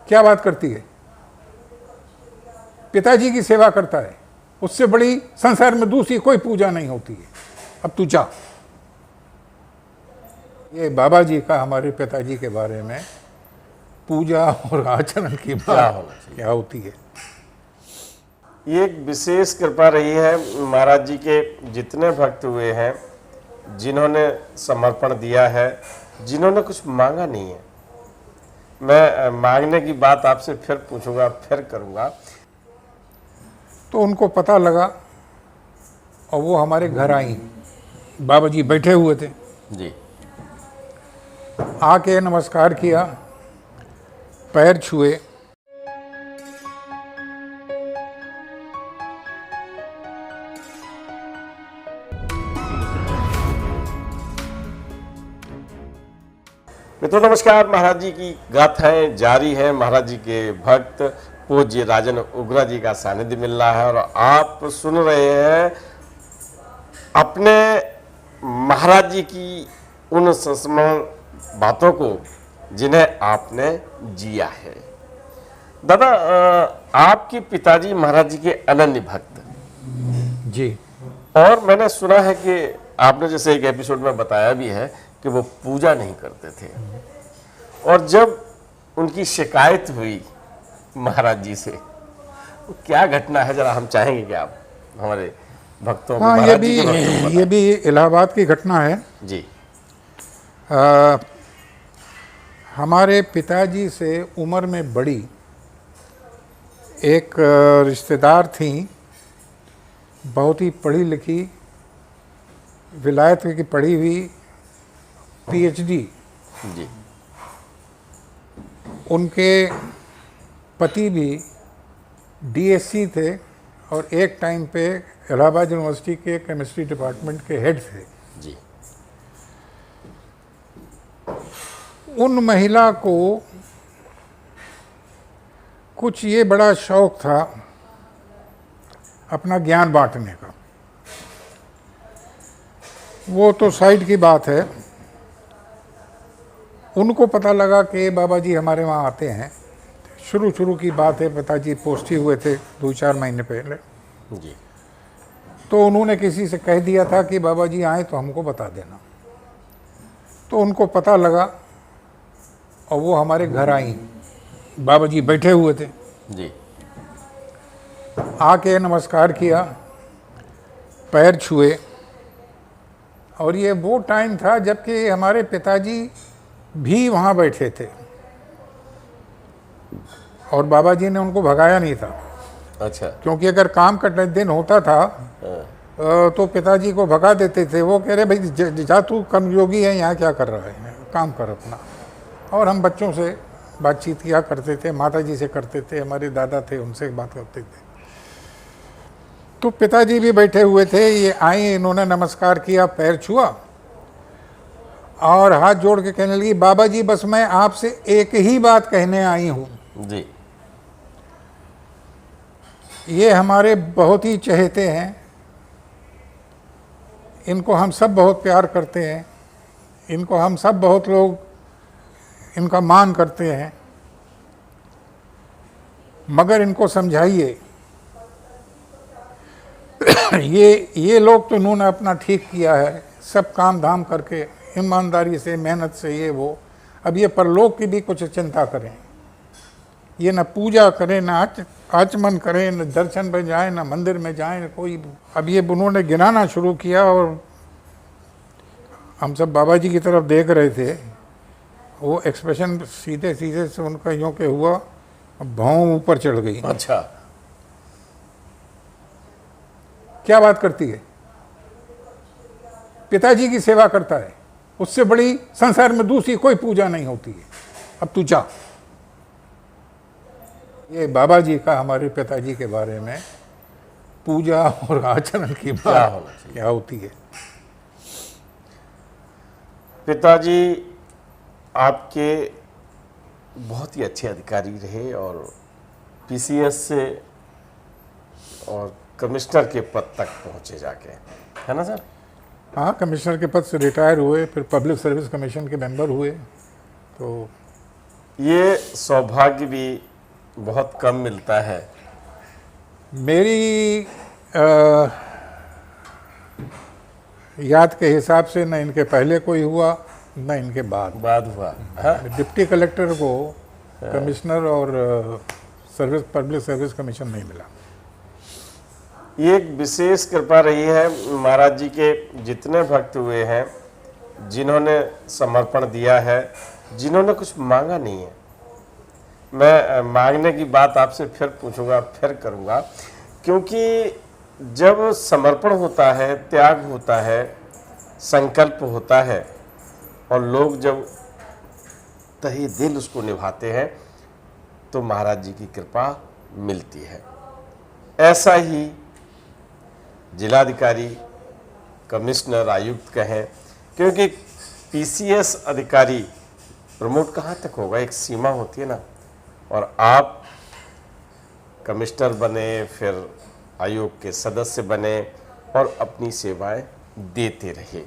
क्या बात करती है? पिताजी की सेवा करता है, उससे बड़ी संसार में दूसरी कोई पूजा नहीं होती है। अब तू जा। ये बाबा जी का हमारे पिताजी के बारे में पूजा और आचरण की बात क्या होती है। ये एक विशेष कृपा रही है महाराज जी के जितने भक्त हुए हैं, जिन्होंने समर्पण दिया है, जिन्होंने कुछ मांगा नहीं है। मैं मांगने की बात आपसे फिर पूछूंगा, फिर करूंगा। तो उनको पता लगा और वो हमारे घर आई। बाबा जी बैठे हुए थे जी। आके नमस्कार किया, पैर छुए। मित्रों नमस्कार। महाराज जी की गाथाएं जारी हैं। महाराज जी के भक्त पूज्य राजन उग्रा जी का सानिध्य मिल रहा है और आप सुन रहे हैं अपने महाराज जी की उन संस्मरण बातों को जिन्हें आपने जिया है। दादा, आपके पिताजी महाराज जी के अनन्य भक्त जी। और मैंने सुना है कि आपने जैसे एक एपिसोड में बताया भी है कि वो पूजा नहीं करते थे, और जब उनकी शिकायत हुई महाराज जी से, वो क्या घटना है जरा हम चाहेंगे कि आप हमारे भक्तों को, हाँ, महाराज जी के भक्तों को ये भी इलाहाबाद की घटना है जी। हमारे पिताजी से उम्र में बड़ी एक रिश्तेदार थी, बहुत ही पढ़ी लिखी, विलायत की पढ़ी हुई, पीएचडी। जी। उनके पति भी डीएससी थे और एक टाइम पे इलाहाबाद यूनिवर्सिटी के केमिस्ट्री डिपार्टमेंट के हेड थे। जी। उन महिला को कुछ ये बड़ा शौक था अपना ज्ञान बांटने का। वो तो साइड की बात है। उनको पता लगा कि बाबा जी हमारे वहाँ आते हैं। शुरू की बात है, पिताजी पोस्ट ही हुए थे 2-4 महीने पहले। जी। तो उन्होंने किसी से कह दिया था कि बाबा जी आए तो हमको बता देना। तो उनको पता लगा और वो हमारे घर आई। बाबा जी बैठे हुए थे जी। आके नमस्कार किया, पैर छुए। और ये वो टाइम था जबकि हमारे पिताजी भी वहाँ बैठे थे और बाबा जी ने उनको भगाया नहीं था। अच्छा। क्योंकि अगर काम का दिन होता था तो पिताजी को भगा देते थे। वो कह रहे भाई जा तू कर्मयोगी है, यहाँ क्या कर रहा है, काम कर अपना। और हम बच्चों से बातचीत किया करते थे, माता जी से करते थे, हमारे दादा थे उनसे बात करते थे। तो पिताजी भी बैठे हुए थे। ये आए, इन्होंने नमस्कार किया, पैर छुआ और हाथ जोड़ के कहने लगी, बाबा जी बस मैं आपसे एक ही बात कहने आई हूँ। जी। ये हमारे बहुत ही चहेते हैं, इनको हम सब बहुत प्यार करते हैं, इनको हम सब बहुत लोग इनका मान करते हैं, मगर इनको समझाइए ये लोग तो इन्होंने अपना ठीक किया है, सब काम धाम करके ईमानदारी से, मेहनत से, ये वो। अब ये परलोक की भी कुछ चिंता करें। ये न पूजा करें, न आचमन करें, न दर्शन पे जाएं, न मंदिर में जाएं, न कोई। अब ये उन्होंने गिनाना शुरू किया और हम सब बाबा जी की तरफ देख रहे थे। वो एक्सप्रेशन सीधे सीधे से उनका यूँ के हुआ, भौं ऊपर चढ़ गई। अच्छा। क्या बात करती है? पिताजी की सेवा करता है, उससे बड़ी संसार में दूसरी कोई पूजा नहीं होती है। अब तू जा। ये बाबा जी का हमारे पिताजी के बारे में पूजा और आचरण की बात क्या होती है। पिताजी आपके बहुत ही अच्छे अधिकारी रहे और पीसीएस से और कमिश्नर के पद तक पहुंचे जाके, है ना सर? हाँ, कमिश्नर के पद से रिटायर हुए, फिर पब्लिक सर्विस कमीशन के मेंबर हुए। तो ये सौभाग्य भी बहुत कम मिलता है। मेरी याद के हिसाब से न इनके पहले कोई हुआ न इनके बाद हुआ। हाँ? डिप्टी कलेक्टर को कमिश्नर और सर्विस पब्लिक सर्विस कमीशन नहीं मिला। ये एक विशेष कृपा रही है महाराज जी के जितने भक्त हुए हैं, जिन्होंने समर्पण दिया है, जिन्होंने कुछ मांगा नहीं है। मैं मांगने की बात आपसे फिर पूछूंगा, फिर करूंगा, क्योंकि जब समर्पण होता है, त्याग होता है, संकल्प होता है और लोग जब तहे दिल उसको निभाते हैं तो महाराज जी की कृपा मिलती है। ऐसा ही जिलाधिकारी, कमिश्नर, आयुक्त कहें, क्योंकि पीसीएस अधिकारी प्रमोट कहाँ तक होगा, एक सीमा होती है ना। और आप कमिश्नर बने, फिर आयोग के सदस्य बने और अपनी सेवाएं देते रहे।